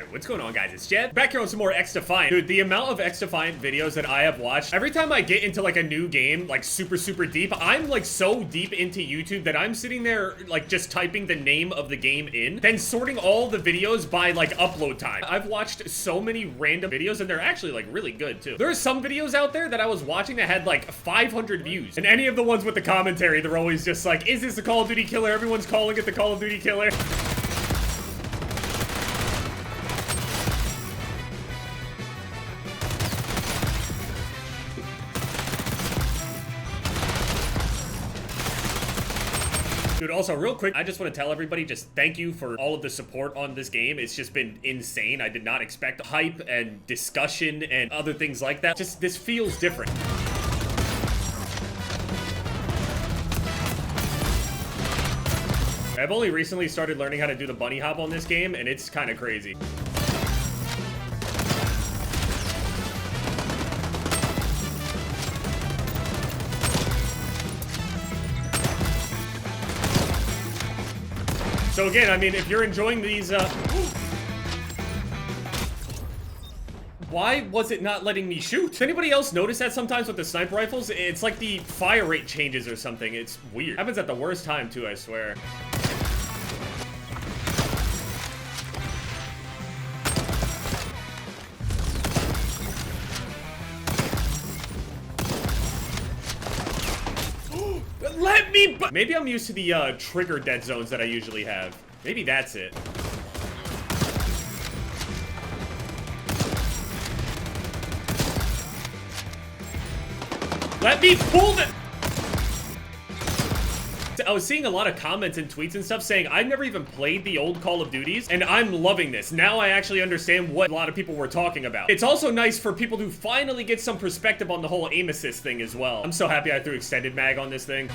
Alright, what's going on, guys? It's Jed, back here on some more X-Defiant. Dude, the amount of X-Defiant videos that I have watched, every time I get into like a new game, like super deep, I'm like so deep into YouTube that I'm sitting there like just typing the name of the game in, then sorting all the videos by like upload time. I've watched so many random videos and they're actually like really good too. There are some videos out there that I was watching that had like 500 views, and any of the ones with the commentary, they're always just like, is this the Call of Duty killer? Everyone's calling it the Call of Duty killer. Dude, also real quick, I just want to tell everybody, just thank you for all of the support on this game. It's just been insane. I did not expect hype and discussion and other things like that. Just, this feels different. I've only recently started learning how to do the bunny hop on this game, and it's kind of crazy. So again, I mean, if you're enjoying these, why was it not letting me shoot? Does anybody else notice that sometimes with the sniper rifles? It's like the fire rate changes or something. It's weird. Happens at the worst time too, I swear. Let me maybe I'm used to the trigger dead zones that I usually have. Maybe that's it. Let me pull the... I was seeing a lot of comments and tweets and stuff saying I've never even played the old Call of Duties, and I'm loving this. Now I actually understand what a lot of people were talking about. It's also nice for people to finally get some perspective on the whole aim assist thing as well. I'm so happy I threw extended mag on this thing.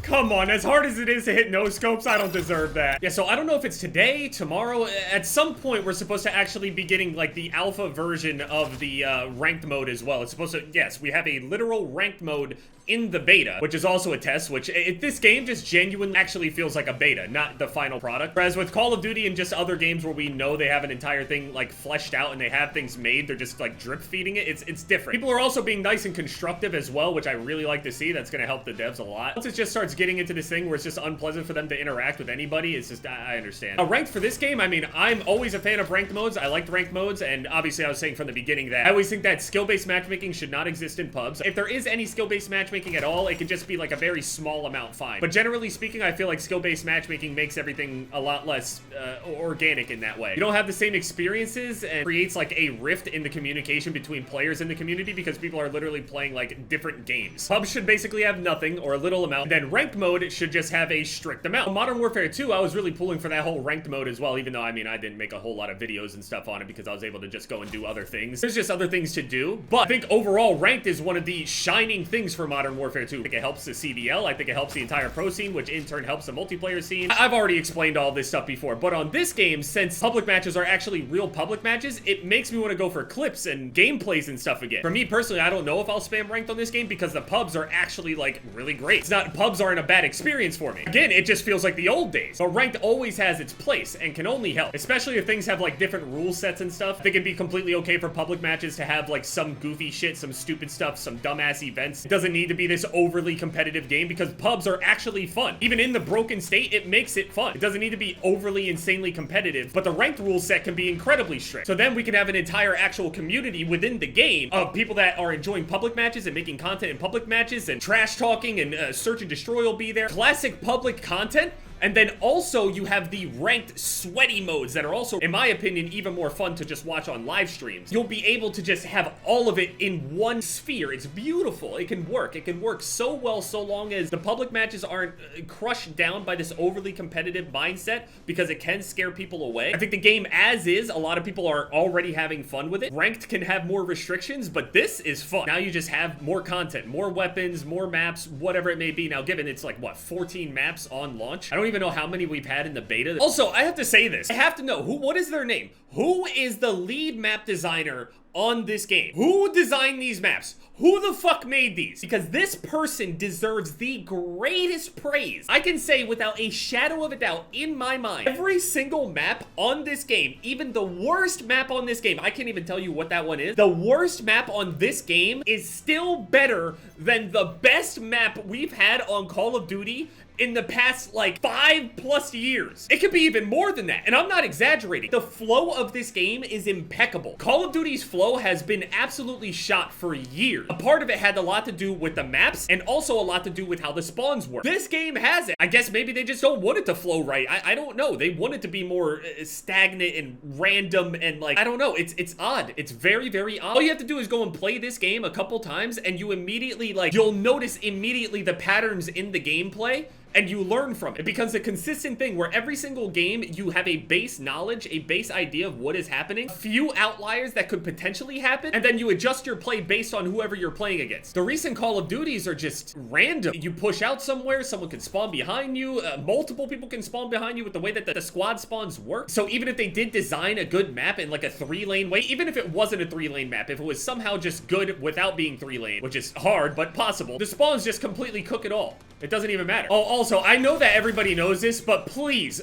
Come on, as hard as it is to hit no scopes, I don't deserve that. Yeah, so I don't know if it's today, tomorrow. At some point, we're supposed to actually be getting, like, the alpha version of the ranked mode as well. It's supposed to, yes, we have a literal ranked mode in the beta, which is also a test, which this game just genuinely actually feels like a beta, not the final product. Whereas with Call of Duty and just other games where we know they have an entire thing, like, fleshed out and they have things made, they're just, like, drip feeding it. It's different. People are also being nice and constructive as well, which I really like to see. That's gonna help the devs a lot. Once it just starts getting into this thing where it's just unpleasant for them to interact with anybody, it's just, I understand. Ranked for this game, I mean, I'm always a fan of ranked modes. I liked ranked modes, and obviously I was saying from the beginning that I always think that skill-based matchmaking should not exist in pubs. If there is any skill-based matchmaking at all, it can just be like a very small amount, fine. But generally speaking, I feel like skill-based matchmaking makes everything a lot less organic in that way. You don't have the same experiences and creates like a rift in the communication between players in the community because people are literally playing like different games. Pubs should basically have nothing or a little amount, and then ranked mode should just have a strict amount. Modern Warfare 2, I was really pulling for that whole ranked mode as well, even though, I mean, I didn't make a whole lot of videos and stuff on it because I was able to just go and do other things. There's just other things to do, but I think overall ranked is one of the shining things for Modern Warfare 2. I think it helps the CDL, I think it helps the entire pro scene, which in turn helps the multiplayer scene. I've already explained all this stuff before, but on this game, since public matches are actually real public matches, it makes me want to go for clips and gameplays and stuff again. For me personally, I don't know if I'll spam ranked on this game because the pubs are actually like really great. It's not, pubs aren't a bad experience for me. Again, it just feels like the old days. But ranked always has its place and can only help, especially if things have like different rule sets and stuff. I think it'd be completely okay for public matches to have like some goofy shit, some stupid stuff, some dumbass events. It doesn't need to be this overly competitive game because pubs are actually fun. Even in the broken state, it makes it fun. It doesn't need to be overly insanely competitive, but the ranked rule set can be incredibly strict. So then we can have an entire actual community within the game of people that are enjoying public matches and making content in public matches, and trash talking and search and destroy will be there. Classic public content. And then also you have the ranked sweaty modes that are also, in my opinion, even more fun to just watch on live streams. You'll be able to just have all of it in one sphere. It's beautiful. It can work. It can work so well so long as the public matches aren't crushed down by this overly competitive mindset, because it can scare people away. I think the game as is, a lot of people are already having fun with it. Ranked can have more restrictions, but this is fun. Now you just have more content, more weapons, more maps, whatever it may be. Now given it's like, what, 14 maps on launch? I don't even even know how many we've had in the beta. Also, I have to say this. I have to know, what is their name? Who is the lead map designer on this game? Who designed these maps? Who the fuck made these? Because this person deserves the greatest praise. I can say without a shadow of a doubt in my mind, every single map on this game, even the worst map on this game, I can't even tell you what that one is. The worst map on this game is still better than the best map we've had on Call of Duty in the past, like, 5+ years. It could be even more than that, and I'm not exaggerating. The flow of this game is impeccable. Call of Duty's flow has been absolutely shot for years. A part of it had a lot to do with the maps, and also a lot to do with how the spawns work. This game has it. I guess maybe they just don't want it to flow right. I don't know. They want it to be more stagnant and random, and like, I don't know. It's odd. It's very, very odd. All you have to do is go and play this game a couple times, and you immediately, like, you'll notice immediately the patterns in the gameplay, and you learn from it. It becomes a consistent thing where every single game you have a base knowledge, a base idea of what is happening, a few outliers that could potentially happen, and then you adjust your play based on whoever you're playing against. The recent Call of Duties are just random. You push out somewhere, someone can spawn behind you, multiple people can spawn behind you with the way that the squad spawns work. So even if they did design a good map in like a 3-lane way, even if it wasn't a 3-lane map, if it was somehow just good without being 3-lane, which is hard but possible, the spawns just completely cook it all. It doesn't even matter. Oh, also, I know that everybody knows this, but please,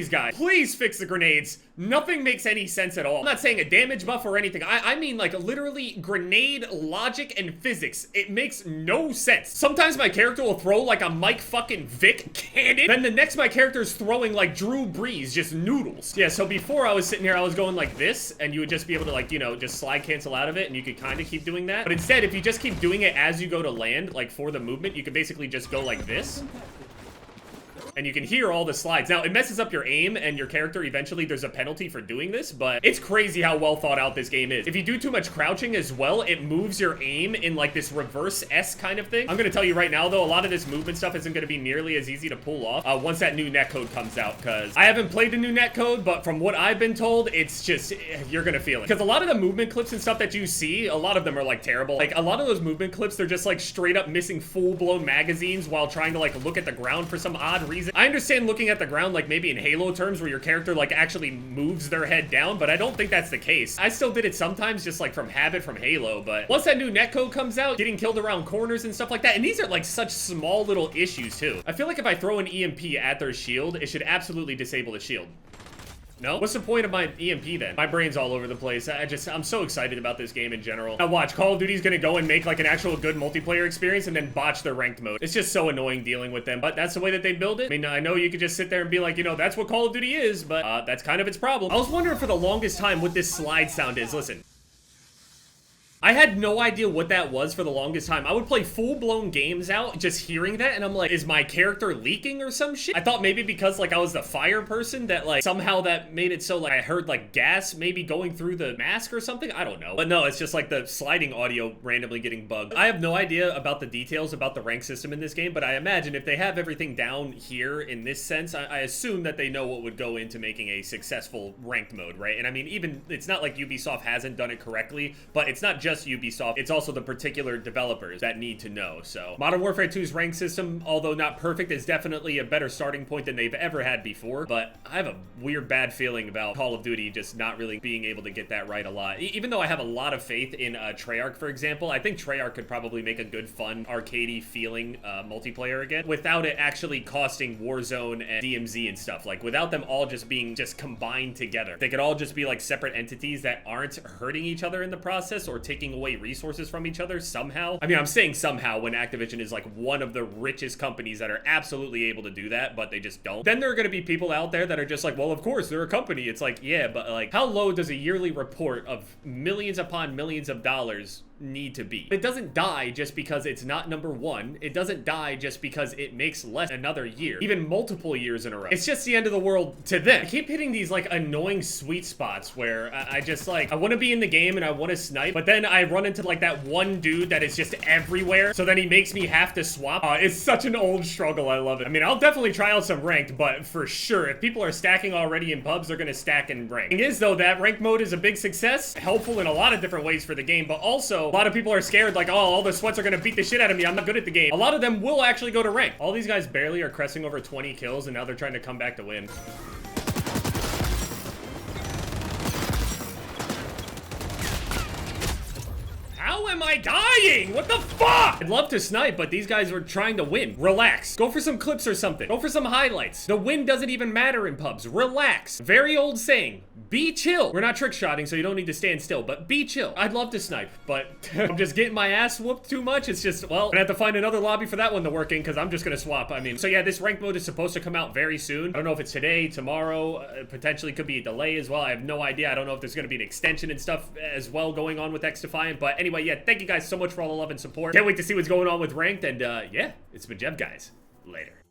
guys, please fix the grenades. Nothing makes any sense at all. I'm not saying a damage buff or anything. I mean, like, literally grenade logic and physics. It makes no sense. Sometimes my character will throw like a Mike fucking Vick cannon. Then the next my character is throwing like Drew Brees, just noodles. Yeah, so before I was sitting here, I was going like this, and you would just be able to, like, you know, just slide cancel out of it, and you could kind of keep doing that. But instead, if you just keep doing it as you go to land, like for the movement, you could basically just go like this. And you can hear all the slides. Now, it messes up your aim and your character. Eventually, there's a penalty for doing this, but it's crazy how well thought out this game is. If you do too much crouching as well, it moves your aim in like this reverse S kind of thing. I'm gonna tell you right now, though, a lot of this movement stuff isn't gonna be nearly as easy to pull off once that new netcode comes out, because I haven't played the new netcode, but from what I've been told, it's just, you're gonna feel it. Because a lot of the movement clips and stuff that you see, a lot of them are like terrible. Like, a lot of those movement clips, they're just like straight up missing full-blown magazines while trying to like look at the ground for some odd reason. I understand looking at the ground like maybe in Halo terms where your character like actually moves their head down, but I don't think that's the case. I still did it sometimes just like from habit from Halo, but once that new netcode comes out, getting killed around corners and stuff like that, and these are like such small little issues too. I feel like if I throw an EMP at their shield, it should absolutely disable the shield. No? What's the point of my EMP then? My brain's all over the place. I'm so excited about this game in general. Now watch, Call of Duty's gonna go and make like an actual good multiplayer experience and then botch their ranked mode. It's just so annoying dealing with them, but that's the way that they build it. I mean, I know you could just sit there and be like, you know, that's what Call of Duty is, but that's kind of its problem. I was wondering for the longest time what this slide sound is. Listen. I had no idea what that was for the longest time. I would play full-blown games out, just hearing that, and I'm like, is my character leaking or some shit? I thought maybe because, like, I was the fire person that, like, somehow that made it so, like, I heard, like, gas maybe going through the mask or something? I don't know. But no, it's just, like, the sliding audio randomly getting bugged. I have no idea about the details about the rank system in this game, but I imagine if they have everything down here in this sense, I assume that they know what would go into making a successful ranked mode, right? And I mean, even, it's not like Ubisoft hasn't done it correctly, but it's not just Ubisoft, it's also the particular developers that need to know. So Modern Warfare 2's rank system, although not perfect, is definitely a better starting point than they've ever had before, but I have a weird bad feeling about Call of Duty just not really being able to get that right a lot. Even though I have a lot of faith in Treyarch, for example, I think Treyarch could probably make a good, fun, arcadey feeling multiplayer again without it actually costing Warzone and DMZ and stuff. Like, without them all just being combined together. They could all just be like separate entities that aren't hurting each other in the process or taking away resources from each other somehow. I mean, I'm saying somehow when Activision is like one of the richest companies that are absolutely able to do that, but they just don't. Then there are going to be people out there that are just like, well, of course, they're a company. It's like, yeah, but like, how low does a yearly report of millions upon millions of dollars need to be? It doesn't die just because it's not #1. It doesn't die just because it makes less another year, even multiple years in a row. It's just the end of the world to them. I keep hitting these like annoying sweet spots where I just like, I want to be in the game and I want to snipe, but then I run into like that one dude that is just everywhere, so then he makes me have to swap. It's such an old struggle. I love it. I mean, I'll definitely try out some ranked, but for sure, if people are stacking already in pubs, they're gonna stack in ranked. Thing is though, that ranked mode is a big success, helpful in a lot of different ways for the game, but also lot of people are scared, like, oh, all the sweats are gonna beat the shit out of me. I'm not good at the game. A lot of them will actually go to rank. All these guys barely are cresting over 20 kills, and now they're trying to come back to win. How am I dying? What the fuck? I'd love to snipe, but these guys are trying to win. Relax. Go for some clips or something. Go for some highlights. The win doesn't even matter in pubs. Relax. Very old saying. Be chill. We're not trick shotting, so you don't need to stand still, but be chill. I'd love to snipe, but I'm just getting my ass whooped too much. It's just, well, I'm gonna have to find another lobby for that one to work in, because I'm just gonna swap. I mean, so yeah, this ranked mode is supposed to come out very soon. I don't know if it's today, tomorrow, potentially could be a delay as well. I have no idea. I don't know if there's gonna be an extension and stuff as well going on with X-Defiant, but anyway, yeah, thank you guys so much for all the love and support. Can't wait to see what's going on with ranked, and yeah, it's been Jeff, guys. Later.